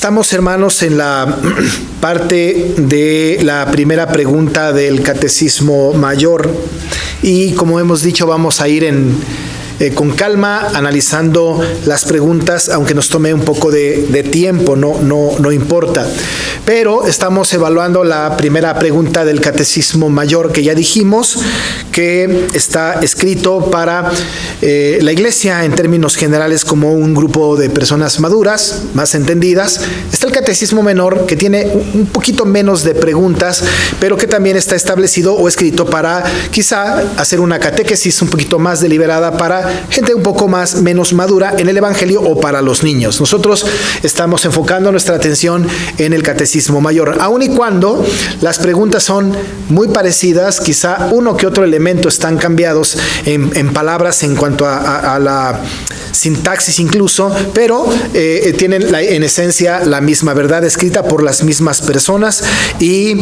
Estamos, hermanos, en la parte de la primera pregunta del Catecismo Mayor y, como hemos dicho, vamos a ir con calma analizando las preguntas, aunque nos tome un poco de tiempo, no importa. Pero estamos evaluando la primera pregunta del Catecismo Mayor, que ya dijimos que está escrito para la Iglesia en términos generales como un grupo de personas maduras, más entendidas. Está el Catecismo Menor, que tiene un poquito menos de preguntas, pero que también está establecido o escrito para quizá hacer una catequesis un poquito más deliberada para gente un poco menos madura en el Evangelio o para los niños. Nosotros estamos enfocando nuestra atención en el Catecismo Mayor, aun y cuando las preguntas son muy parecidas, quizá uno que otro elemento están cambiados en palabras en cuanto a la sintaxis incluso, pero tienen en esencia la misma verdad escrita por las mismas personas y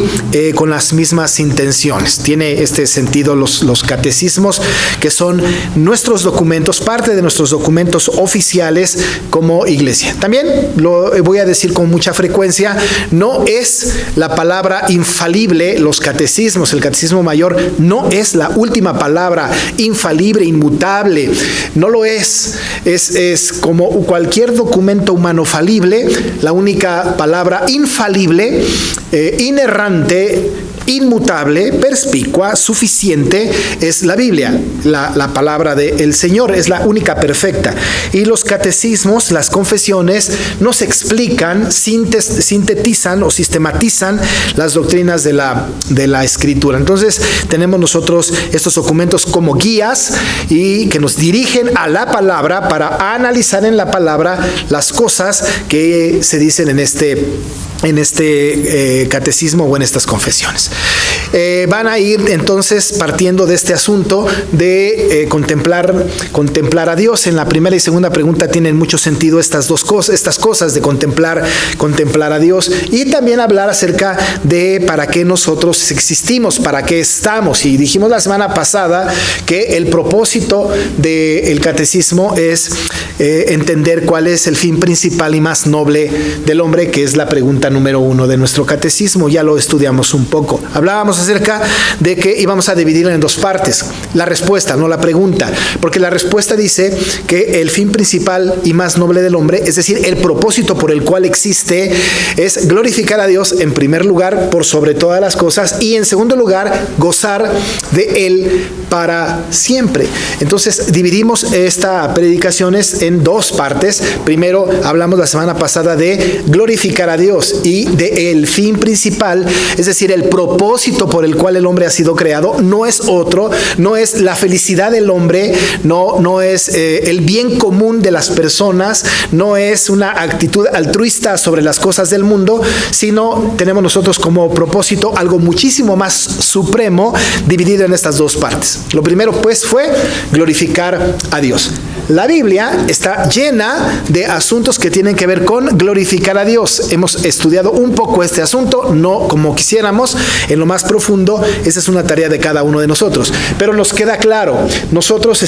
con las mismas intenciones. Tiene este sentido los catecismos, que son nuestros documentos, parte de nuestros documentos oficiales como Iglesia. También lo voy a decir con mucha frecuencia, no es la palabra infalible los catecismos. El Catecismo Mayor no es la última palabra infalible, inmutable, no lo es. Es como cualquier documento humano falible, la única palabra infalible, inerrante, inmutable, perspicua, suficiente, es la Biblia. La palabra del Señor es la única perfecta. Y los catecismos, las confesiones, nos explican, sintetizan o sistematizan las doctrinas de la Escritura. Entonces, tenemos nosotros estos documentos como guías y que nos dirigen a la palabra para analizar en la palabra las cosas que se dicen en este catecismo o en estas confesiones. Van a ir entonces partiendo de este asunto de contemplar a Dios. En la primera y segunda pregunta tienen mucho sentido estas cosas de contemplar a Dios, y también hablar acerca de para qué nosotros existimos, para qué estamos. Y dijimos la semana pasada que el propósito del catecismo es entender cuál es el fin principal y más noble del hombre, que es la pregunta número 1 de nuestro catecismo. Ya lo estudiamos un poco. Hablábamos acerca de que íbamos a dividirlo en dos partes. La respuesta, no la pregunta, porque la respuesta dice que el fin principal y más noble del hombre, es decir, el propósito por el cual existe, es glorificar a Dios en primer lugar por sobre todas las cosas, y en segundo lugar gozar de Él para siempre. Entonces dividimos esta predicaciones en dos partes. Primero hablamos la semana pasada de glorificar a Dios y de el fin principal, es decir, el propósito por el cual el hombre ha sido creado. No es otro, no es la felicidad del hombre, no es el bien común de las personas, no es una actitud altruista sobre las cosas del mundo, sino tenemos nosotros como propósito algo muchísimo más supremo, dividido en estas dos partes. Lo primero, pues, fue glorificar a Dios. La Biblia está llena de asuntos que tienen que ver con glorificar a Dios. Hemos estudiado un poco este asunto, no como quisiéramos, en lo más profundo. Esa es una tarea de cada uno de nosotros. Pero nos queda claro, nosotros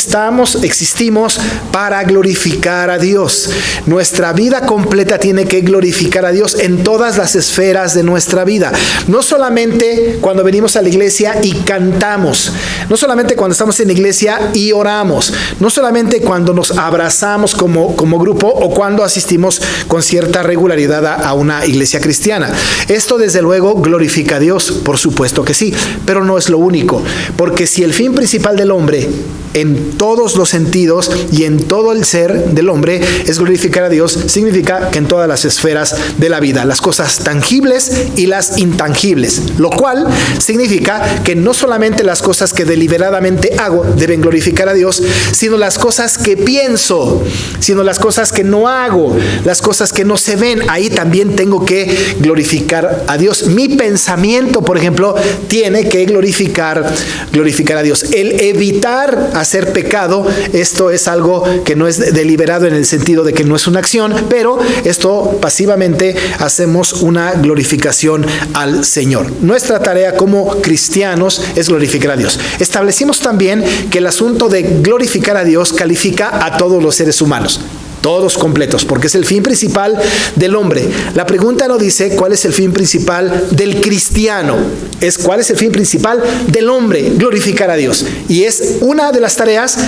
existimos para glorificar a Dios. Nuestra vida completa tiene que glorificar a Dios en todas las esferas de nuestra vida. No solamente cuando venimos a la iglesia y cantamos, no solamente cuando estamos en la iglesia y oramos, no solamente cuando nos abrazamos como grupo o cuando asistimos con cierta regularidad a una iglesia cristiana. Esto, desde luego, glorifica a Dios, por supuesto que sí, pero no es lo único, porque si el fin principal del hombre en todos los sentidos y en todo el ser del hombre es glorificar a Dios, significa que en todas las esferas de la vida, las cosas tangibles y las intangibles, lo cual significa que no solamente las cosas que deliberadamente hago deben glorificar a Dios, sino las cosas que pienso, sino las cosas que no hago, las cosas que no se ven, ahí también tengo que glorificar a Dios. Mi pensamiento, por ejemplo, tiene que glorificar a Dios. El evitar hacer pecado, esto es algo que no es deliberado en el sentido de que no es una acción, pero esto pasivamente hacemos una glorificación al Señor. Nuestra tarea como cristianos es glorificar a Dios. Establecimos también que el asunto de glorificar a Dios califica a todos los seres humanos. todos completos, porque es el fin principal del hombre. La pregunta no dice cuál es el fin principal del cristiano, es cuál es el fin principal del hombre, glorificar a Dios. Y es una de las tareas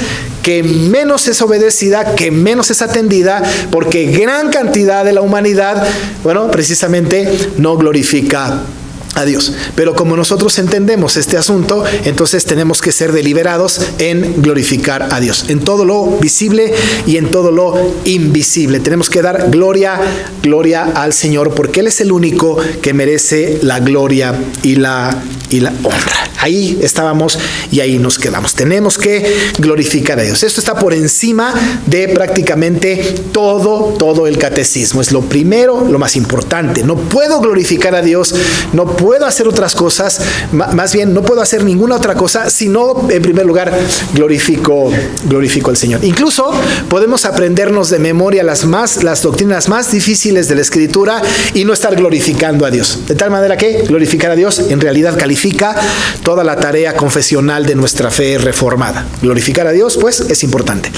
que menos es obedecida, que menos es atendida, porque gran cantidad de la humanidad, precisamente no glorifica a Dios. Pero como nosotros entendemos este asunto, entonces tenemos que ser deliberados en glorificar a Dios, en todo lo visible y en todo lo invisible. Tenemos que dar gloria al Señor, porque Él es el único que merece la gloria y la honra. Ahí estábamos y ahí nos quedamos. Tenemos que glorificar a Dios. Esto está por encima de prácticamente todo el catecismo. Es lo primero, lo más importante. No puedo glorificar a Dios, no puedo hacer otras cosas, más bien no puedo hacer ninguna otra cosa, sino en primer lugar glorifico al Señor. Incluso podemos aprendernos de memoria las doctrinas más difíciles de la Escritura y no estar glorificando a Dios. De tal manera que glorificar a Dios en realidad califica toda la tarea confesional de nuestra fe reformada. Glorificar a Dios, pues, es importante.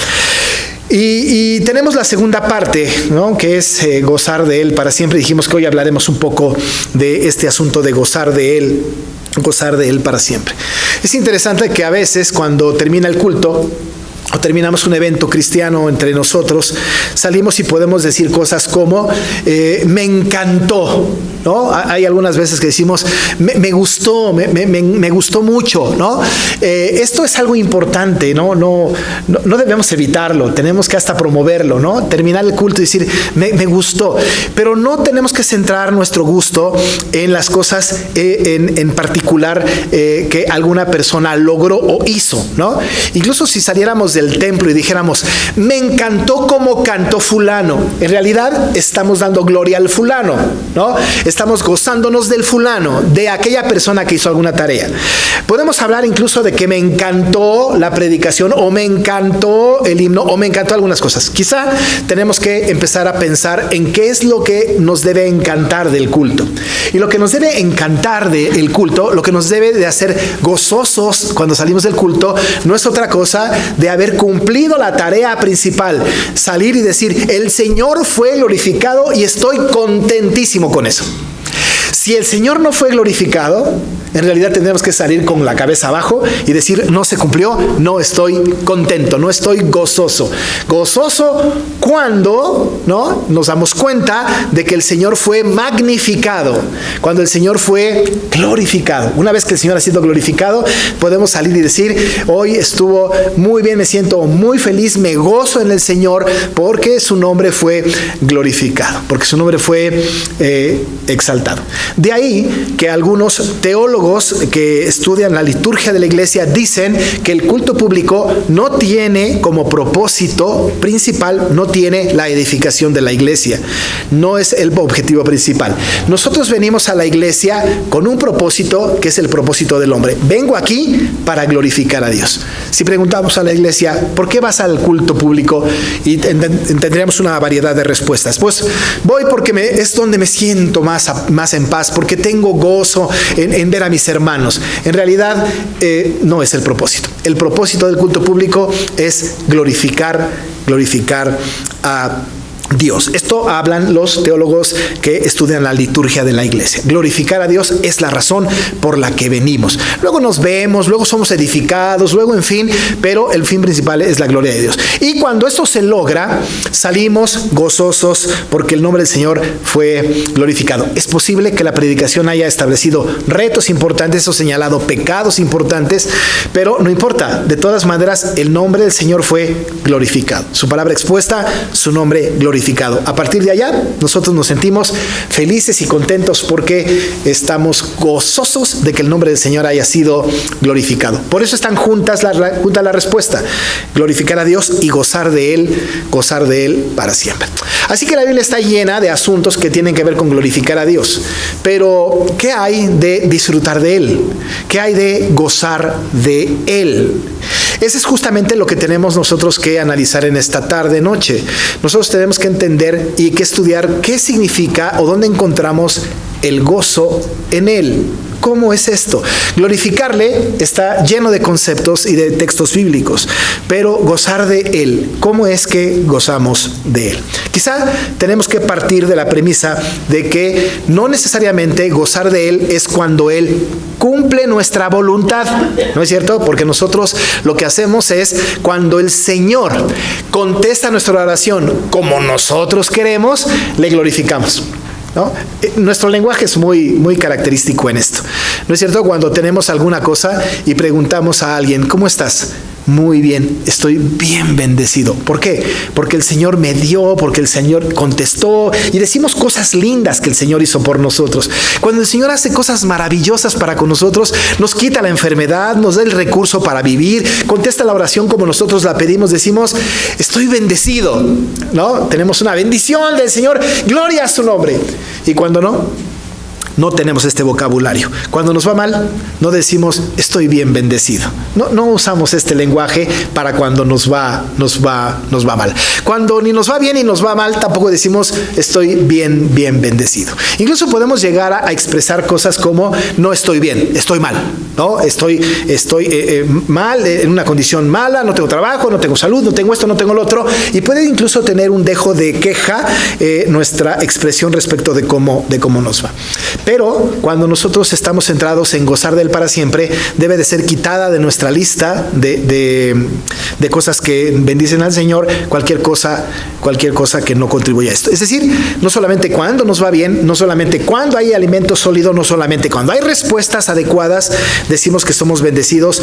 Y tenemos la segunda parte, ¿no?, que es gozar de Él para siempre. Dijimos que hoy hablaremos un poco de este asunto de gozar de Él para siempre. Es interesante que a veces cuando termina el culto o terminamos un evento cristiano entre nosotros, salimos y podemos decir cosas como me encantó, ¿no? Hay algunas veces que decimos me gustó mucho, ¿no? Esto es algo importante, ¿no? No debemos evitarlo, tenemos que hasta promoverlo, ¿no? Terminar el culto y decir me gustó, pero no tenemos que centrar nuestro gusto en las cosas en particular que alguna persona logró o hizo, ¿no? Incluso si saliéramos del templo y dijéramos me encantó cómo cantó fulano, en realidad estamos dando gloria al fulano, ¿no? Estamos gozándonos del fulano, de aquella persona que hizo alguna tarea. Podemos hablar incluso de que me encantó la predicación, o me encantó el himno, o me encantó algunas cosas. Quizá tenemos que empezar a pensar en qué es lo que nos debe encantar del culto. Y lo que nos debe encantar del culto, lo que nos debe de hacer gozosos cuando salimos del culto, no es otra cosa de haber cumplido la tarea principal, salir y decir el Señor fue glorificado y estoy contentísimo con eso. Si el Señor no fue glorificado, en realidad tendremos que salir con la cabeza abajo y decir no se cumplió, no estoy contento, no estoy gozoso. Gozoso cuando, ¿no?, nos damos cuenta de que el Señor fue magnificado, cuando el Señor fue glorificado. Una vez que el Señor ha sido glorificado, podemos salir y decir hoy estuvo muy bien, me siento muy feliz, me gozo en el Señor porque su nombre fue glorificado, porque su nombre fue exaltado. De ahí que algunos teólogos que estudian la liturgia de la iglesia dicen que el culto público no tiene como propósito principal, no tiene la edificación de la iglesia, no es el objetivo principal. Nosotros venimos a la iglesia con un propósito que es el propósito del hombre. Vengo aquí para glorificar a Dios. Si preguntamos a la iglesia, ¿por qué vas al culto público? Y tendríamos una variedad de respuestas. Pues voy porque es donde me siento más en paz, porque tengo gozo en ver a mis hermanos. En realidad no es el propósito. El propósito del culto público es glorificar a Dios. Esto hablan los teólogos que estudian la liturgia de la iglesia. Glorificar a Dios es la razón por la que venimos. Luego nos vemos, luego somos edificados, luego en fin, pero el fin principal es la gloria de Dios. Y cuando esto se logra, salimos gozosos porque el nombre del Señor fue glorificado. Es posible que la predicación haya establecido retos importantes o señalado pecados importantes, pero no importa. De todas maneras, el nombre del Señor fue glorificado. Su palabra expuesta, su nombre glorificado. A partir de allá, nosotros nos sentimos felices y contentos porque estamos gozosos de que el nombre del Señor haya sido glorificado. Por eso están juntas la respuesta: glorificar a Dios y gozar de Él para siempre. Así que la Biblia está llena de asuntos que tienen que ver con glorificar a Dios. Pero, ¿qué hay de disfrutar de Él? ¿Qué hay de gozar de Él? Ese es justamente lo que tenemos nosotros que analizar en esta tarde-noche. Nosotros tenemos que entender y que estudiar qué significa o dónde encontramos el gozo en Él. ¿Cómo es esto? Glorificarle está lleno de conceptos y de textos bíblicos, pero gozar de Él, ¿cómo es que gozamos de Él? Quizá tenemos que partir de la premisa de que no necesariamente gozar de Él es cuando Él cumple nuestra voluntad, ¿no es cierto? Porque nosotros lo que hacemos es cuando el Señor contesta nuestra oración como nosotros queremos, le glorificamos, ¿no? Nuestro lenguaje es muy característico en esto, ¿no es cierto? Cuando tenemos alguna cosa y preguntamos a alguien, ¿cómo estás? Muy bien, estoy bien bendecido. ¿Por qué? Porque el Señor me dio, porque el Señor contestó, y decimos cosas lindas que el Señor hizo por nosotros. Cuando el Señor hace cosas maravillosas para con nosotros, nos quita la enfermedad, nos da el recurso para vivir, contesta la oración como nosotros la pedimos, decimos, estoy bendecido, ¿no? Tenemos una bendición del Señor, gloria a su nombre. Y cuando no tenemos este vocabulario. Cuando nos va mal, no decimos, estoy bien bendecido. No usamos este lenguaje para cuando nos va mal. Cuando ni nos va bien ni nos va mal, tampoco decimos, estoy bien bendecido. Incluso podemos llegar a expresar cosas como, no estoy bien, estoy mal, ¿no? Estoy mal, en una condición mala, no tengo trabajo, no tengo salud, no tengo esto, no tengo lo otro. Y puede incluso tener un dejo de queja nuestra expresión respecto de cómo nos va. Pero cuando nosotros estamos centrados en gozar de Él para siempre, debe de ser quitada de nuestra lista de cosas que bendicen al Señor cualquier cosa que no contribuya a esto. Es decir, no solamente cuando nos va bien, no solamente cuando hay alimento sólido, no solamente cuando hay respuestas adecuadas, decimos que somos bendecidos.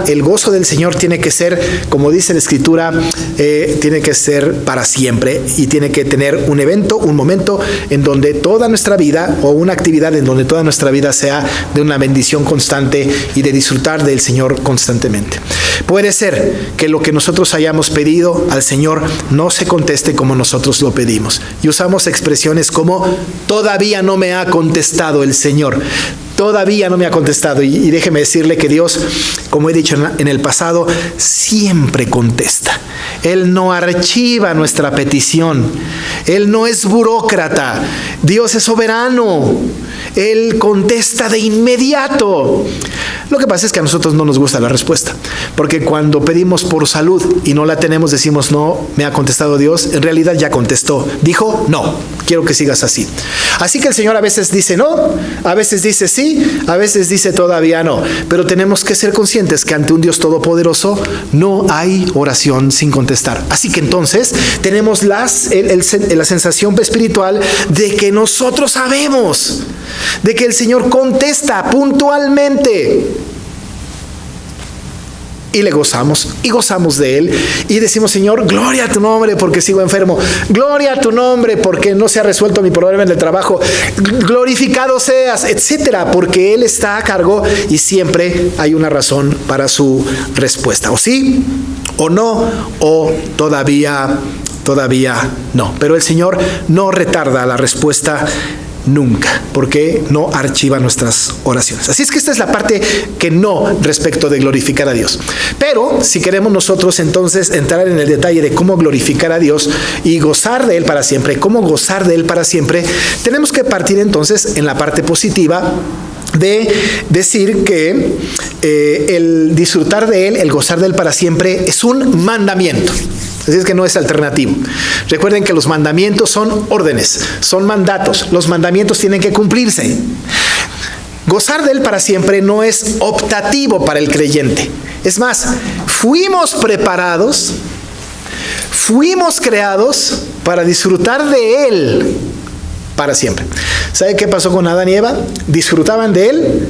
El gozo del Señor tiene que ser, como dice la Escritura, tiene que ser para siempre, y tiene que tener un evento, un momento en donde toda nuestra vida, o una actividad en donde toda nuestra vida sea de una bendición constante y de disfrutar del Señor constantemente. Puede ser que lo que nosotros hayamos pedido al Señor no se conteste como nosotros lo pedimos, y usamos expresiones como, todavía no me ha contestado el Señor. Todavía no me ha contestado. Y déjeme decirle que Dios, como he dicho en el pasado, siempre contesta. Él no archiva nuestra petición. Él no es burócrata. Dios es soberano. Él contesta de inmediato. Lo que pasa es que a nosotros no nos gusta la respuesta, porque cuando pedimos por salud y no la tenemos, decimos, no me ha contestado Dios. En realidad ya contestó. Dijo, no, quiero que sigas así. Así que el Señor a veces dice no, a veces dice sí, a veces dice todavía no. Pero tenemos que ser conscientes que ante un Dios todopoderoso no hay oración sin contestar. Así que entonces tenemos la sensación espiritual de que nosotros sabemos, de que el Señor contesta puntualmente. Y le gozamos, y gozamos de Él, y decimos, Señor, gloria a tu nombre porque sigo enfermo, gloria a tu nombre porque no se ha resuelto mi problema en el trabajo, glorificado seas, etcétera, porque Él está a cargo y siempre hay una razón para su respuesta, o sí, o no, o todavía no. Pero el Señor no retarda la respuesta nunca, porque no archiva nuestras oraciones. Así es que esta es la parte que no respecto de glorificar a Dios. Pero si queremos nosotros entonces entrar en el detalle de cómo glorificar a Dios y gozar de Él para siempre, cómo gozar de Él para siempre, tenemos que partir entonces en la parte positiva de decir que el disfrutar de Él, el gozar de Él para siempre, es un mandamiento. Así es que no es alternativo. Recuerden que los mandamientos son órdenes, son mandatos. Los mandamientos tienen que cumplirse. Gozar de Él para siempre no es optativo para el creyente. Es más, fuimos preparados, fuimos creados para disfrutar de Él para siempre. ¿Sabe qué pasó con Adán y Eva? Disfrutaban de Él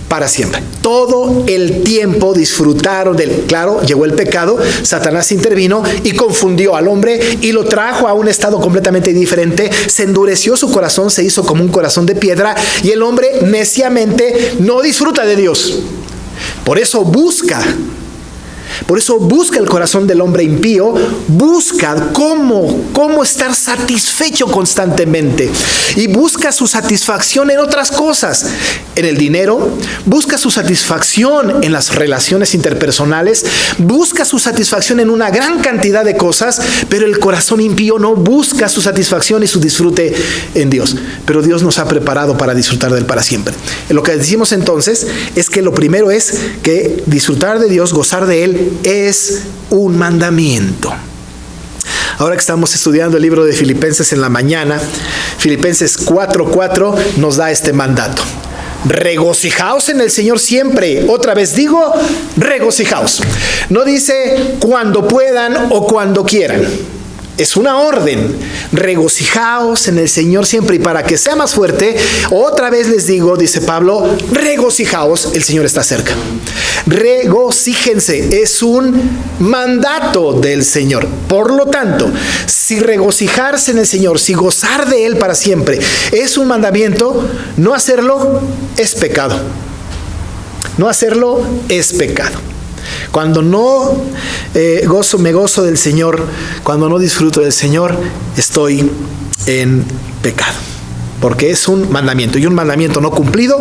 para siempre. Todo el tiempo disfrutaron de Él. Claro, llegó el pecado, Satanás intervino y confundió al hombre y lo trajo a un estado completamente diferente. Se endureció su corazón, se hizo como un corazón de piedra, y el hombre neciamente no disfruta de Dios. Por eso busca Por eso busca el corazón del hombre impío, busca cómo estar satisfecho constantemente. Y busca su satisfacción en otras cosas, en el dinero, busca su satisfacción en las relaciones interpersonales, busca su satisfacción en una gran cantidad de cosas, pero el corazón impío no busca su satisfacción y su disfrute en Dios. Pero Dios nos ha preparado para disfrutar de Él para siempre. Lo que decimos entonces es que lo primero es que disfrutar de Dios, gozar de Él, es un mandamiento. Ahora que estamos estudiando el libro de Filipenses en la mañana, Filipenses 4:4 nos da este mandato: regocijaos en el Señor siempre. Otra vez digo, regocijaos. No dice cuando puedan o cuando quieran. Es una orden: regocijaos en el Señor siempre. Y para que sea más fuerte, otra vez les digo, dice Pablo, regocijaos, el Señor está cerca. Regocíjense, es un mandato del Señor. Por lo tanto, si regocijarse en el Señor, si gozar de Él para siempre es un mandamiento, no hacerlo es pecado. No hacerlo es pecado. Cuando no me gozo del Señor, cuando no disfruto del Señor, estoy en pecado. Porque es un mandamiento. Y un mandamiento no cumplido,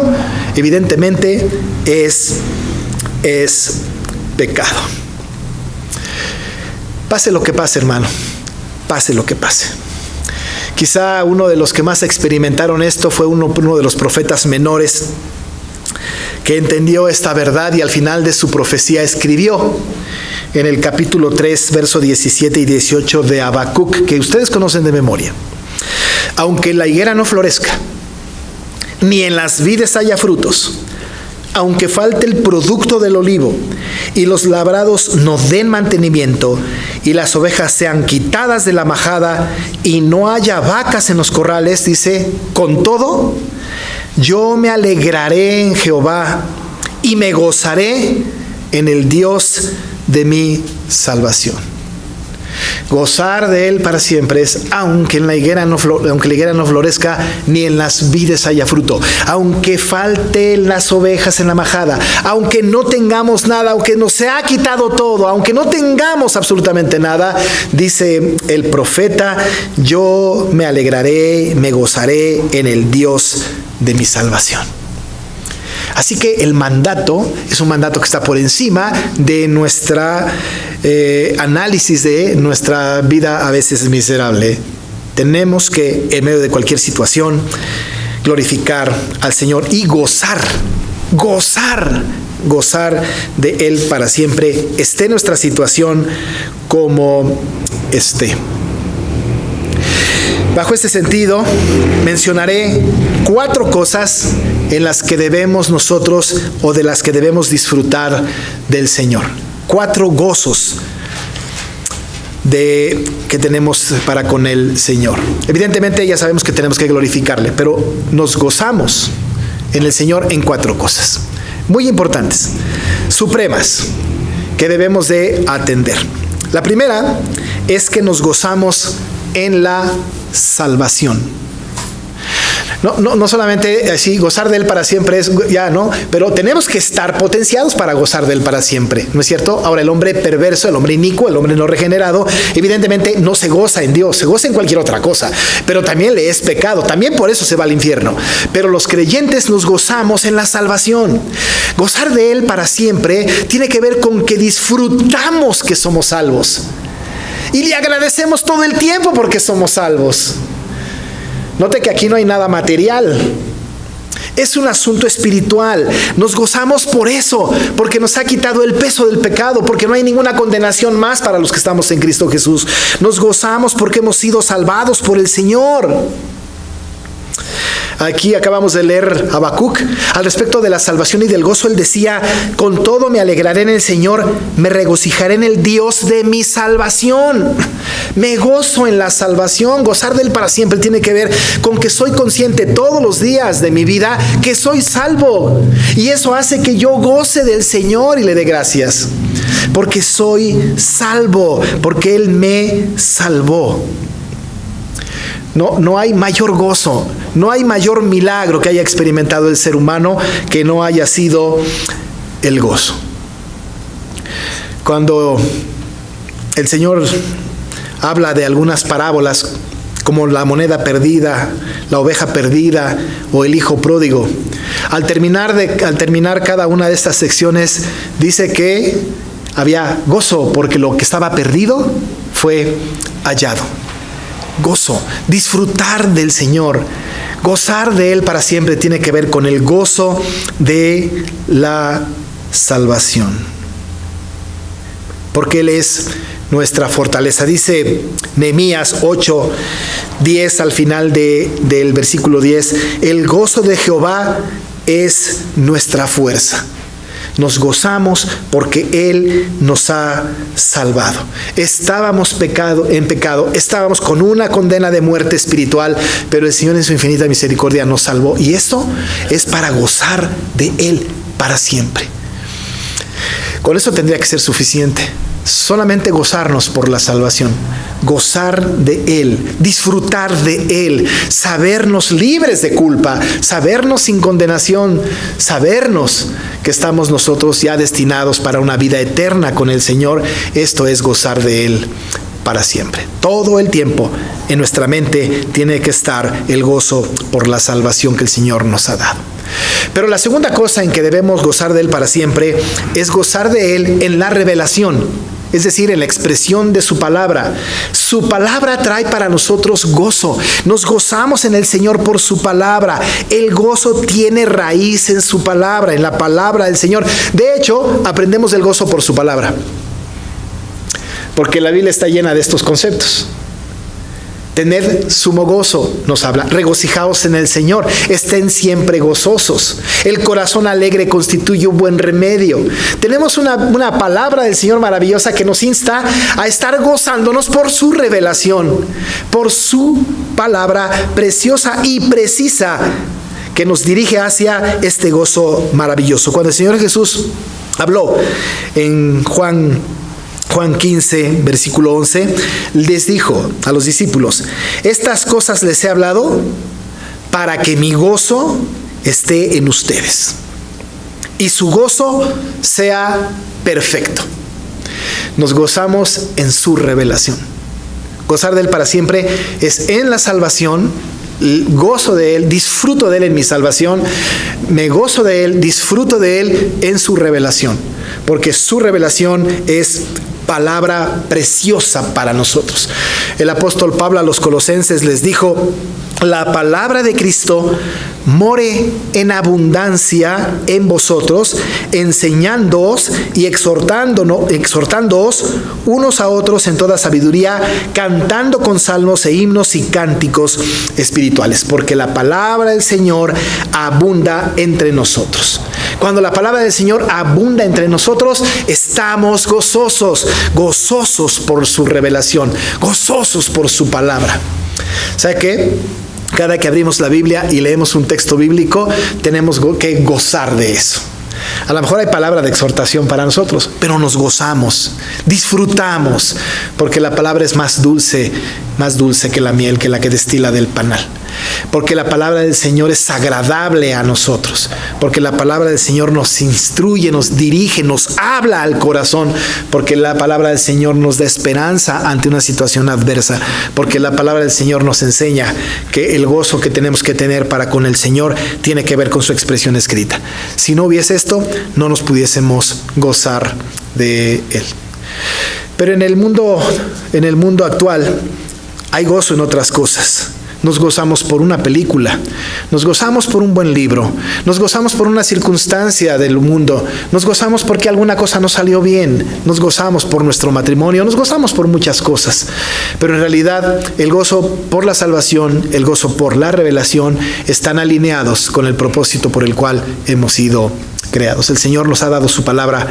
evidentemente, es pecado. Pase lo que pase, hermano. Pase lo que pase. Quizá uno de los que más experimentaron esto fue uno de los profetas menores, que entendió esta verdad y al final de su profecía escribió en el capítulo 3, verso 17 y 18 de Habacuc, que ustedes conocen de memoria: aunque la higuera no florezca, ni en las vides haya frutos, aunque falte el producto del olivo, y los labrados no den mantenimiento, y las ovejas sean quitadas de la majada, y no haya vacas en los corrales, dice, con todo, yo me alegraré en Jehová y me gozaré en el Dios de mi salvación. Gozar de Él para siempre es aunque la higuera no florezca, ni en las vides haya fruto, aunque falten las ovejas en la majada, aunque no tengamos nada, aunque nos se ha quitado todo, aunque no tengamos absolutamente nada, dice el profeta, yo me alegraré, me gozaré en el Dios de mi salvación. Así que el mandato es un mandato que está por encima de nuestra análisis de nuestra vida a veces miserable. Tenemos que, en medio de cualquier situación, glorificar al Señor y gozar de Él para siempre, esté nuestra situación como esté. Bajo este sentido, mencionaré 4 cosas en las que debemos nosotros o de las que debemos disfrutar del Señor. 4 gozos que tenemos para con el Señor. Evidentemente ya sabemos que tenemos que glorificarle, pero nos gozamos en el Señor en 4 cosas muy importantes, supremas, que debemos de atender. La primera es que nos gozamos en la salvación. No solamente así, gozar de Él para siempre es ya, ¿no? Pero tenemos que estar potenciados para gozar de Él para siempre, ¿no es cierto? Ahora, el hombre perverso, el hombre inicuo, el hombre no regenerado, evidentemente no se goza en Dios, se goza en cualquier otra cosa, pero también le es pecado, también por eso se va al infierno. Pero los creyentes nos gozamos en la salvación. Gozar de Él para siempre tiene que ver con que disfrutamos que somos salvos. Y le agradecemos todo el tiempo porque somos salvos. Note que aquí no hay nada material. Es un asunto espiritual. Nos gozamos por eso, porque nos ha quitado el peso del pecado, porque no hay ninguna condenación más para los que estamos en Cristo Jesús. Nos gozamos porque hemos sido salvados por el Señor. Aquí acabamos de leer Habacuc al respecto de la salvación y del gozo. Él decía: con todo me alegraré en el Señor, me regocijaré en el Dios de mi salvación. Me gozo en la salvación. Gozar de Él para siempre tiene que ver con que soy consciente todos los días de mi vida que soy salvo, y eso hace que yo goce del Señor y le dé gracias, porque soy salvo, porque Él me salvó. No hay mayor gozo, no hay mayor milagro que haya experimentado el ser humano que no haya sido el gozo. Cuando el Señor habla de algunas parábolas, como la moneda perdida, la oveja perdida o el hijo pródigo, al terminar cada una de estas secciones, dice que había gozo porque lo que estaba perdido fue hallado. Gozo, disfrutar del Señor, gozar de Él para siempre tiene que ver con el gozo de la salvación. Porque Él es nuestra fortaleza. Dice Nehemías 8:10 al final del versículo 10, el gozo de Jehová es nuestra fuerza. Nos gozamos porque Él nos ha salvado. Estábamos en pecado, estábamos con una condena de muerte espiritual, pero el Señor en su infinita misericordia nos salvó. Y esto es para gozar de Él para siempre. Con eso tendría que ser suficiente. Solamente gozarnos por la salvación, gozar de Él, disfrutar de Él, sabernos libres de culpa, sabernos sin condenación, sabernos que estamos nosotros ya destinados para una vida eterna con el Señor. Esto es gozar de Él para siempre. Todo el tiempo en nuestra mente tiene que estar el gozo por la salvación que el Señor nos ha dado. Pero la segunda cosa en que debemos gozar de Él para siempre es gozar de Él en la revelación. Es decir, en la expresión de su palabra. Su palabra trae para nosotros gozo. Nos gozamos en el Señor por su palabra. El gozo tiene raíz en su palabra, en la palabra del Señor. De hecho, aprendemos el gozo por su palabra. Porque la Biblia está llena de estos conceptos. Tened sumo gozo, nos habla. Regocijaos en el Señor, estén siempre gozosos. El corazón alegre constituye un buen remedio. Tenemos una palabra del Señor maravillosa que nos insta a estar gozándonos por su revelación, por su palabra preciosa y precisa que nos dirige hacia este gozo maravilloso. Cuando el Señor Jesús habló en Juan 15, versículo 11, les dijo a los discípulos: estas cosas les he hablado para que mi gozo esté en ustedes y su gozo sea perfecto. Nos gozamos en su revelación. Gozar de Él para siempre es en la salvación. Gozo de Él, disfruto de Él en mi salvación, me gozo de Él, disfruto de Él en su revelación, porque su revelación es palabra preciosa para nosotros. El apóstol Pablo a los colosenses les dijo: la palabra de Cristo more en abundancia en vosotros, enseñándoos y exhortándoos unos a otros en toda sabiduría, cantando con salmos e himnos y cánticos espirituales, porque la palabra del Señor abunda entre nosotros. Cuando la palabra del Señor abunda entre nosotros, estamos gozosos por su revelación, gozosos por su palabra. ¿Sabe qué? Cada que abrimos la Biblia y leemos un texto bíblico, tenemos que gozar de eso. A lo mejor hay palabra de exhortación para nosotros, pero nos gozamos, disfrutamos, porque la palabra es más dulce que la miel, que la que destila del panal. Porque la palabra del Señor es agradable a nosotros, porque la palabra del Señor nos instruye, nos dirige, nos habla al corazón, porque la palabra del Señor nos da esperanza ante una situación adversa, porque la palabra del Señor nos enseña que el gozo que tenemos que tener para con el Señor tiene que ver con su expresión escrita. Si no hubiese esto, no nos pudiésemos gozar de Él. Pero en el mundo actual hay gozo en otras cosas. Nos gozamos por una película, nos gozamos por un buen libro, nos gozamos por una circunstancia del mundo, nos gozamos porque alguna cosa no salió bien, nos gozamos por nuestro matrimonio, nos gozamos por muchas cosas. Pero en realidad el gozo por la salvación, el gozo por la revelación están alineados con el propósito por el cual hemos sido creados. El Señor nos ha dado su palabra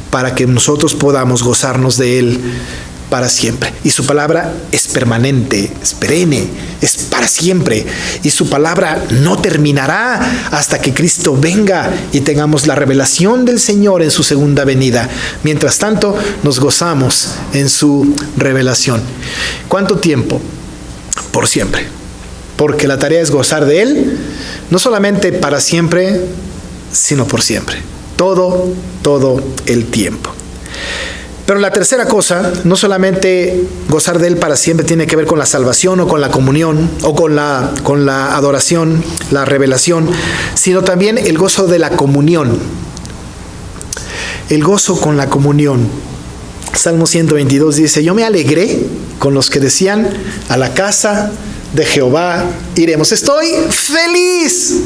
para que nosotros podamos gozarnos de Él para siempre. Y su palabra es permanente, es perenne, es para siempre. Y su palabra no terminará hasta que Cristo venga y tengamos la revelación del Señor en su segunda venida. Mientras tanto, nos gozamos en su revelación. ¿Cuánto tiempo? Por siempre. Porque la tarea es gozar de Él, no solamente para siempre, sino por siempre. Todo el tiempo. Pero la tercera cosa, no solamente gozar de Él para siempre tiene que ver con la salvación o con la comunión o con la adoración, la revelación, sino también el gozo de la comunión. El gozo con la comunión. Salmo 122 dice: yo me alegré con los que decían, a la casa de Jehová iremos. Estoy feliz.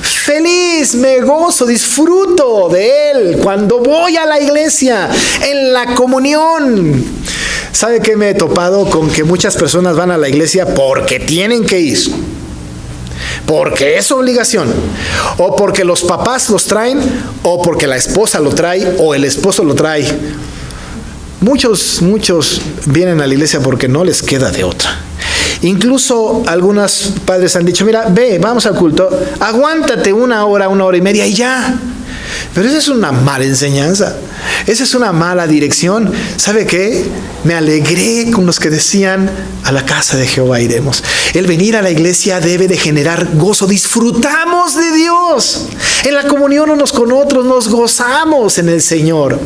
Feliz, me gozo, disfruto de Él cuando voy a la iglesia, en la comunión. ¿Sabe qué me he topado? Con que muchas personas van a la iglesia porque tienen que ir, porque es obligación, o porque los papás los traen, o porque la esposa lo trae, o el esposo lo trae. Muchos vienen a la iglesia porque no les queda de otra. Incluso algunos padres han dicho: mira, ve, vamos al culto, aguántate una hora y media y ya. Pero esa es una mala enseñanza, esa es una mala dirección. ¿Sabe qué? Me alegré con los que decían, a la casa de Jehová iremos. El venir a la iglesia debe de generar gozo. Disfrutamos de Dios. En la comunión unos con otros nos gozamos en el Señor.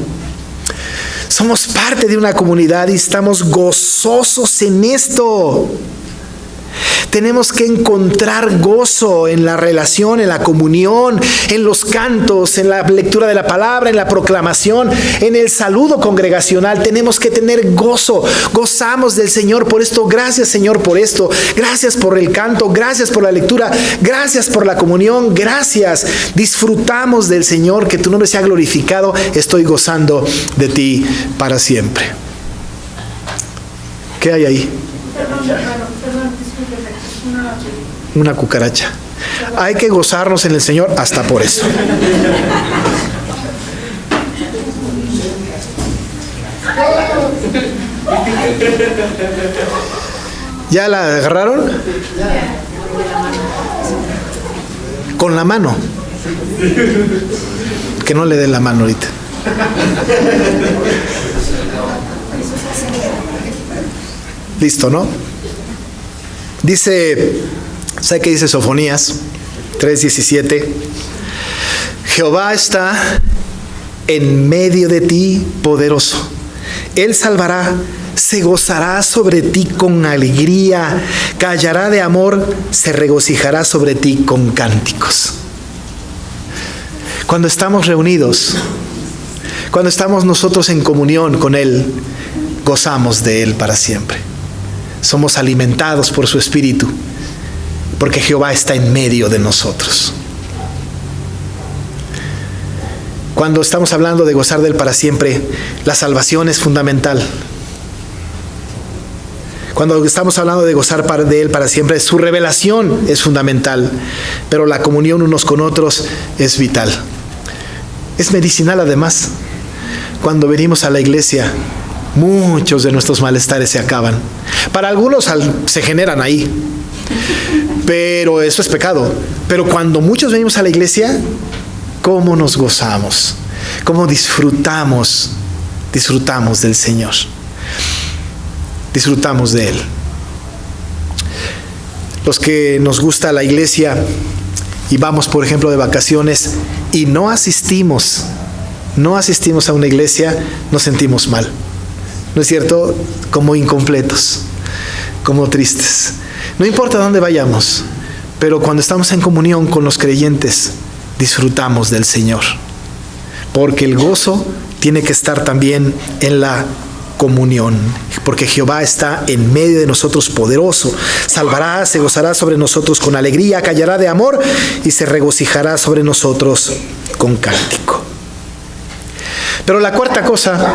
Somos parte de una comunidad y estamos gozosos en esto. Tenemos que encontrar gozo en la relación, en la comunión, en los cantos, en la lectura de la palabra, en la proclamación, en el saludo congregacional. Tenemos que tener gozo. Gozamos del Señor por esto. Gracias, Señor, por esto. Gracias por el canto. Gracias por la lectura. Gracias por la comunión. Gracias. Disfrutamos del Señor. Que tu nombre sea glorificado. Estoy gozando de ti para siempre. ¿Qué hay ahí? Una cucaracha. Hay que gozarnos en el Señor hasta por eso. ¿Ya la agarraron? Con la mano. Que no le den la mano ahorita. Listo, ¿no? Dice, ¿sabe qué dice Sofonías 3:17? Jehová está en medio de ti, poderoso. Él salvará, se gozará sobre ti con alegría, callará de amor, se regocijará sobre ti con cánticos. Cuando estamos reunidos, cuando estamos nosotros en comunión con Él, gozamos de Él para siempre. Somos alimentados por su Espíritu, porque Jehová está en medio de nosotros. Cuando estamos hablando de gozar de Él para siempre, la salvación es fundamental. Cuando estamos hablando de gozar de Él para siempre, su revelación es fundamental, pero la comunión unos con otros es vital. Es medicinal además. Cuando venimos a la iglesia, muchos de nuestros malestares se acaban. Para algunos se generan ahí, pero eso es pecado. Pero cuando muchos venimos a la iglesia, ¿cómo nos gozamos? ¿Cómo disfrutamos del Señor? Disfrutamos de Él. Los que nos gusta la iglesia y vamos, por ejemplo, de vacaciones y no asistimos a una iglesia, nos sentimos mal. ¿No es cierto? Como incompletos, como tristes. No importa dónde vayamos, pero cuando estamos en comunión con los creyentes, disfrutamos del Señor. Porque el gozo tiene que estar también en la comunión. Porque Jehová está en medio de nosotros poderoso. Salvará, se gozará sobre nosotros con alegría, callará de amor y se regocijará sobre nosotros con cántico. Pero la cuarta cosa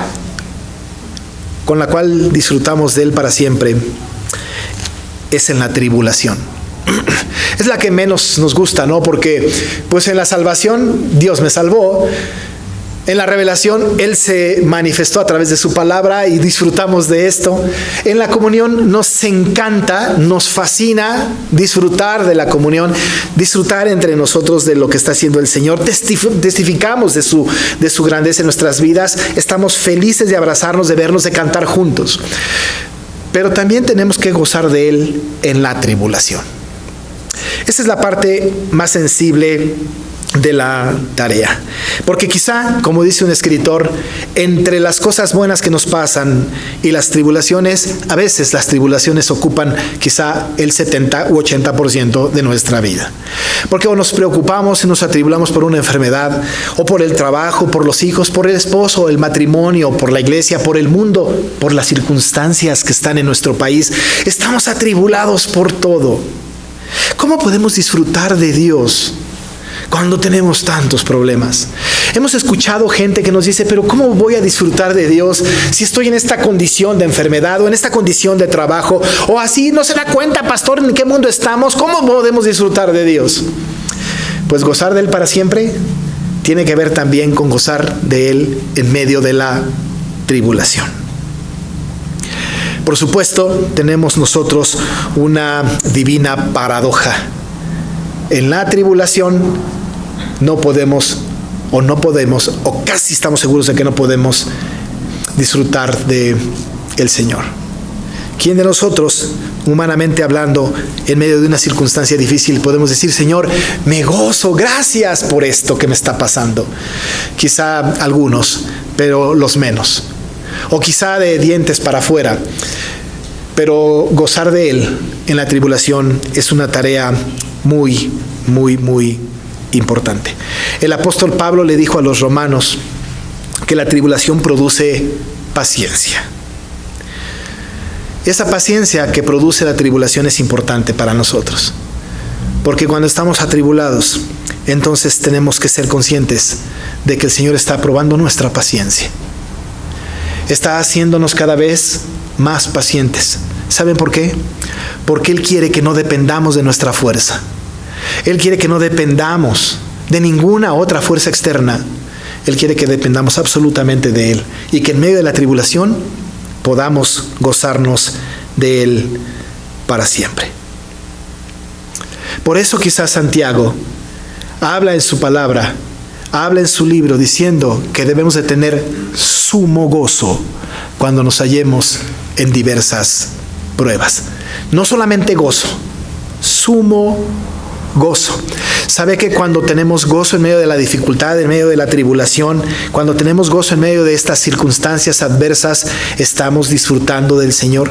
con la cual disfrutamos de Él para siempre es en la tribulación. Es la que menos nos gusta, ¿no? Porque pues en la salvación Dios me salvó. En la revelación Él se manifestó a través de su palabra y disfrutamos de esto. En la comunión nos encanta, nos fascina disfrutar de la comunión, disfrutar entre nosotros de lo que está haciendo el Señor. Testificamos de su grandeza en nuestras vidas. Estamos felices de abrazarnos, de vernos, de cantar juntos. Pero también tenemos que gozar de Él en la tribulación. Esa es la parte más sensible de la tarea. Porque quizá, como dice un escritor, entre las cosas buenas que nos pasan y las tribulaciones, a veces las tribulaciones ocupan quizá el 70 u 80% de nuestra vida. Porque o nos preocupamos y nos atribulamos por una enfermedad, o por el trabajo, por los hijos, por el esposo, el matrimonio, por la iglesia, por el mundo, por las circunstancias que están en nuestro país. Estamos atribulados por todo. ¿Cómo podemos disfrutar de Dios cuando tenemos tantos problemas? Hemos escuchado gente que nos dice, pero ¿cómo voy a disfrutar de Dios si estoy en esta condición de enfermedad o en esta condición de trabajo? O así, ¿no se da cuenta, pastor, en qué mundo estamos? ¿Cómo podemos disfrutar de Dios? Pues gozar de Él para siempre tiene que ver también con gozar de Él en medio de la tribulación. Por supuesto, tenemos nosotros una divina paradoja. En la tribulación no podemos, o casi estamos seguros de que no podemos disfrutar de el Señor. ¿Quién de nosotros, humanamente hablando, en medio de una circunstancia difícil, podemos decir, Señor, me gozo, gracias por esto que me está pasando? Quizá algunos, pero los menos. O quizá de dientes para afuera. Pero gozar de Él en la tribulación es una tarea muy, muy, muy importante. El apóstol Pablo le dijo a los romanos que la tribulación produce paciencia. Esa paciencia que produce la tribulación es importante para nosotros, porque cuando estamos atribulados, entonces tenemos que ser conscientes de que el Señor está probando nuestra paciencia. Está haciéndonos cada vez más pacientes. ¿Saben por qué? Porque Él quiere que no dependamos de nuestra fuerza. Él quiere que no dependamos de ninguna otra fuerza externa. Él quiere que dependamos absolutamente de Él y que en medio de la tribulación podamos gozarnos de Él para siempre. Por eso quizás Santiago habla en su palabra, habla en su libro diciendo que debemos de tener sumo gozo cuando nos hallemos en diversas pruebas. No solamente gozo, sumo gozo. ¿Sabe que cuando tenemos gozo en medio de la dificultad, en medio de la tribulación, cuando tenemos gozo en medio de estas circunstancias adversas, estamos disfrutando del Señor?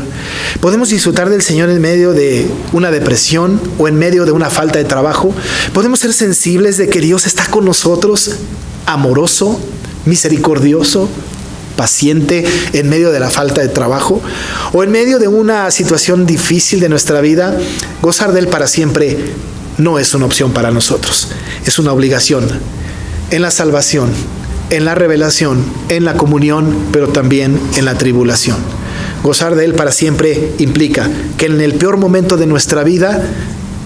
Podemos disfrutar del Señor en medio de una depresión o en medio de una falta de trabajo. Podemos ser sensibles de que Dios está con nosotros, amoroso, misericordioso, paciente en medio de la falta de trabajo o en medio de una situación difícil de nuestra vida. Gozar de Él para siempre no es una opción para nosotros, es una obligación en la salvación, en la revelación, en la comunión, pero también en la tribulación. Gozar de Él para siempre implica que en el peor momento de nuestra vida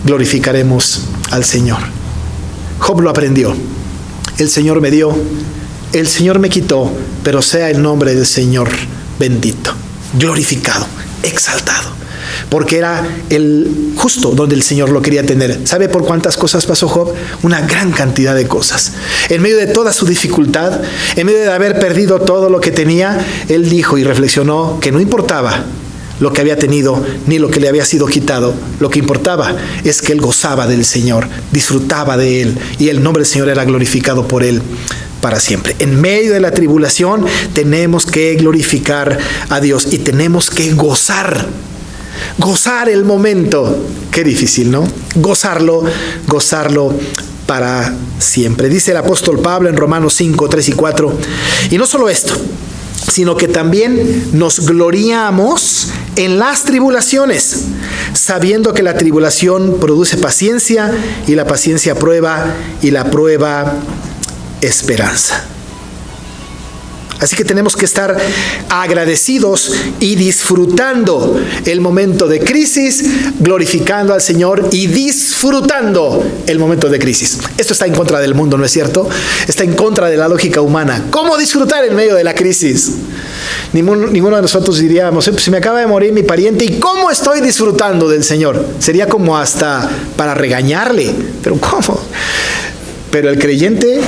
glorificaremos al Señor. Job lo aprendió. El Señor me dio, el Señor me quitó, pero sea el nombre del Señor bendito, glorificado, exaltado. Porque era el justo donde el Señor lo quería tener. ¿Sabe por cuántas cosas pasó Job? Una gran cantidad de cosas. En medio de toda su dificultad, en medio de haber perdido todo lo que tenía, él dijo y reflexionó que no importaba lo que había tenido ni lo que le había sido quitado. Lo que importaba es que él gozaba del Señor, disfrutaba de Él y el nombre del Señor era glorificado por él para siempre. En medio de la tribulación tenemos que glorificar a Dios y tenemos que gozar el momento. Qué difícil, ¿no? Gozarlo para siempre. Dice el apóstol Pablo en Romanos 5, 3 y 4. Y no solo esto, sino que también nos gloriamos en las tribulaciones, sabiendo que la tribulación produce paciencia, y la paciencia prueba, y la prueba esperanza. Así que tenemos que estar agradecidos y disfrutando el momento de crisis, glorificando al Señor y disfrutando el momento de crisis. Esto está en contra del mundo, ¿no es cierto? Está en contra de la lógica humana. ¿Cómo disfrutar en medio de la crisis? Ninguno de nosotros diríamos, pues se me acaba de morir mi pariente, ¿y cómo estoy disfrutando del Señor? Sería como hasta para regañarle. ¿Pero cómo? Pero el creyente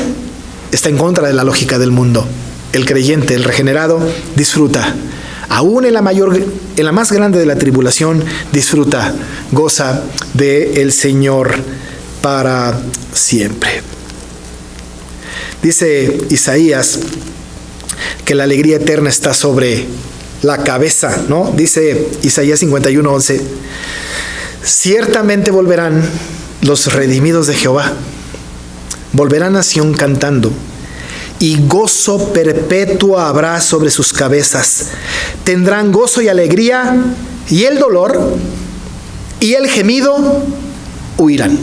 está en contra de la lógica del mundo. El creyente, el regenerado, disfruta. Aún en la más grande de la tribulación, disfruta, goza del Señor para siempre. Dice Isaías que la alegría eterna está sobre la cabeza, ¿no? Dice Isaías 51:11, ciertamente volverán los redimidos de Jehová, volverán a Sión cantando, y gozo perpetuo habrá sobre sus cabezas. Tendrán gozo y alegría, y el dolor y el gemido huirán.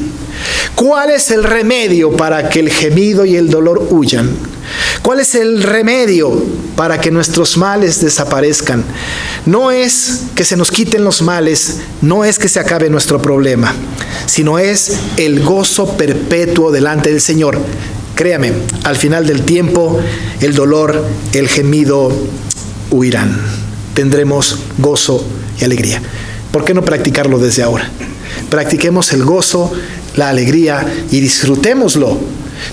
¿Cuál es el remedio para que el gemido y el dolor huyan? ¿Cuál es el remedio para que nuestros males desaparezcan? No es que se nos quiten los males, no es que se acabe nuestro problema, sino es el gozo perpetuo delante del Señor. Créame, al final del tiempo, el dolor, el gemido huirán. Tendremos gozo y alegría. ¿Por qué no practicarlo desde ahora? Practiquemos el gozo, la alegría y disfrutémoslo.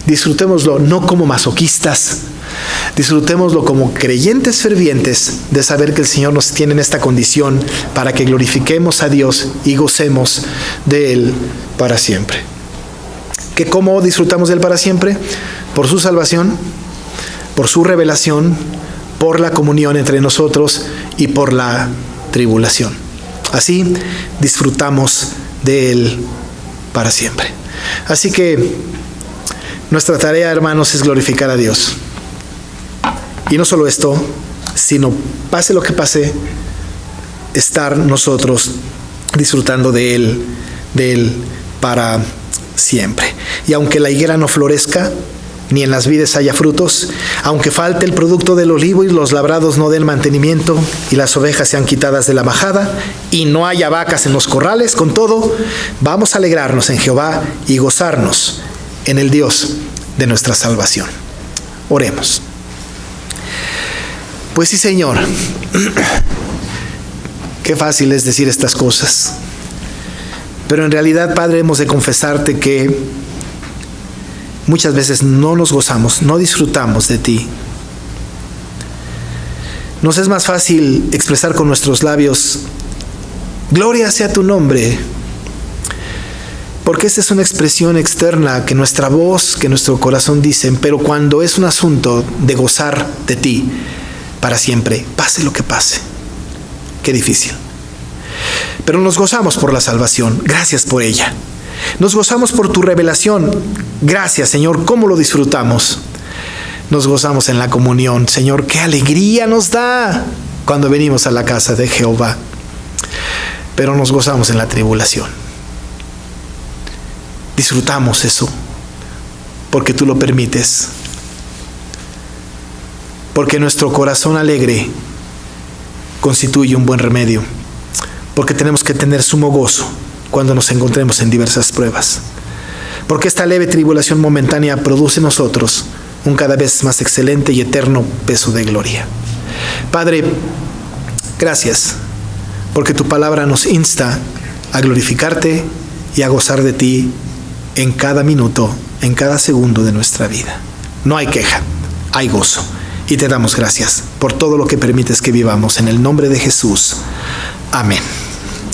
Disfrutémoslo no como masoquistas, disfrutémoslo como creyentes fervientes de saber que el Señor nos tiene en esta condición para que glorifiquemos a Dios y gocemos de Él para siempre. ¿Que cómo disfrutamos de Él para siempre? Por su salvación, por su revelación, por la comunión entre nosotros y por la tribulación. Así disfrutamos de Él para siempre. Así que nuestra tarea, hermanos, es glorificar a Dios. Y no solo esto, sino pase lo que pase, estar nosotros disfrutando de Él para siempre. Y aunque la higuera no florezca, ni en las vides haya frutos, aunque falte el producto del olivo y los labrados no den mantenimiento, y las ovejas sean quitadas de la majada, y no haya vacas en los corrales, con todo, vamos a alegrarnos en Jehová y gozarnos en el Dios de nuestra salvación. Oremos. Pues sí, Señor, qué fácil es decir estas cosas, pero en realidad, Padre, hemos de confesarte que muchas veces no nos gozamos, no disfrutamos de ti. Nos es más fácil expresar con nuestros labios, gloria sea tu nombre, porque esta es una expresión externa que nuestra voz, que nuestro corazón dicen, pero cuando es un asunto de gozar de ti para siempre, pase lo que pase, qué difícil. Pero nos gozamos por la salvación, gracias por ella. Nos gozamos por tu revelación, gracias, Señor, ¿cómo lo disfrutamos? Nos gozamos en la comunión, Señor, qué alegría nos da cuando venimos a la casa de Jehová. Pero nos gozamos en la tribulación. Disfrutamos eso porque tú lo permites, porque nuestro corazón alegre constituye un buen remedio, porque tenemos que tener sumo gozo cuando nos encontremos en diversas pruebas, porque esta leve tribulación momentánea produce en nosotros un cada vez más excelente y eterno peso de gloria. Padre, gracias, porque tu palabra nos insta a glorificarte y a gozar de ti en cada minuto, en cada segundo de nuestra vida. No hay queja, hay gozo. Y te damos gracias por todo lo que permites que vivamos. En el nombre de Jesús. Amén.